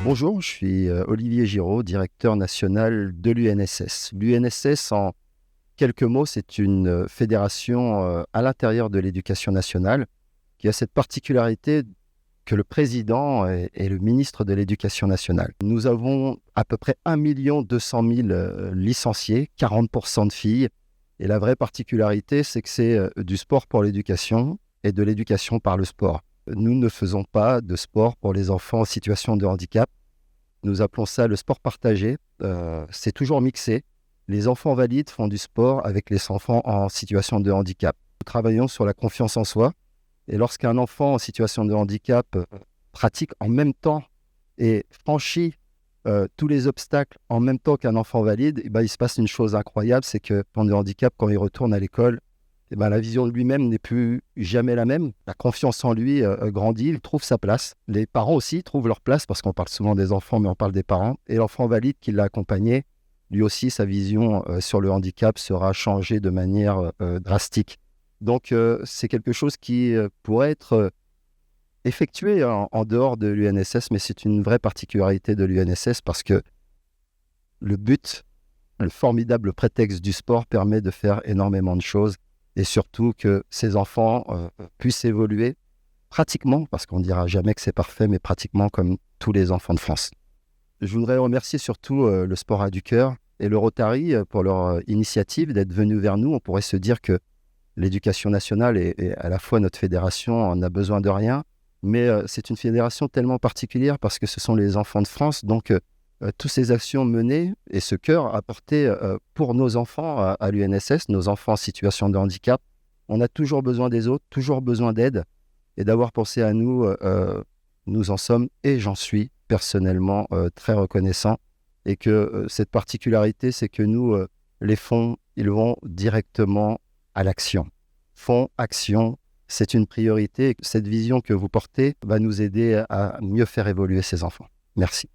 Bonjour, je suis Olivier Giraud, directeur national de l'UNSS. L'UNSS, en quelques mots, c'est une fédération à l'intérieur de l'éducation nationale qui a cette particularité que le président est le ministre de l'Éducation nationale. Nous avons à peu près 1 200 000 licenciés, 40% de filles. Et la vraie particularité, c'est que c'est du sport pour l'éducation et de l'éducation par le sport. Nous ne faisons pas de sport pour les enfants en situation de handicap. Nous appelons ça le sport partagé. C'est toujours mixé. Les enfants valides font du sport avec les enfants en situation de handicap. Nous travaillons sur la confiance en soi. Et lorsqu'un enfant en situation de handicap pratique en même temps et franchit tous les obstacles en même temps qu'un enfant valide, il se passe une chose incroyable, c'est que l'enfant de handicap, quand il retourne à l'école, la vision de lui-même n'est plus jamais la même. La confiance en lui grandit, il trouve sa place. Les parents aussi trouvent leur place, parce qu'on parle souvent des enfants, mais on parle des parents. Et l'enfant valide qui l'a accompagné, lui aussi, sa vision sur le handicap sera changée de manière drastique. Donc, c'est quelque chose qui pourrait être effectué en dehors de l'UNSS, mais c'est une vraie particularité de l'UNSS parce que le but, le formidable prétexte du sport permet de faire énormément de choses et surtout que ces enfants puissent évoluer pratiquement, parce qu'on ne dira jamais que c'est parfait, mais pratiquement comme tous les enfants de France. Je voudrais remercier surtout le Sport A du Cœur et le Rotary pour leur initiative d'être venus vers nous. On pourrait se dire que l'éducation nationale et à la fois notre fédération en a besoin de rien, mais c'est une fédération tellement particulière parce que ce sont les enfants de France, donc toutes ces actions menées et ce cœur apporté pour nos enfants à l'UNSS, nos enfants en situation de handicap, on a toujours besoin des autres, toujours besoin d'aide et d'avoir pensé à nous, nous en sommes et j'en suis personnellement très reconnaissant et que cette particularité, c'est que nous, les fonds, ils vont directement à l'action. Fonds, action, c'est une priorité. Cette vision que vous portez va nous aider à mieux faire évoluer ces enfants. Merci.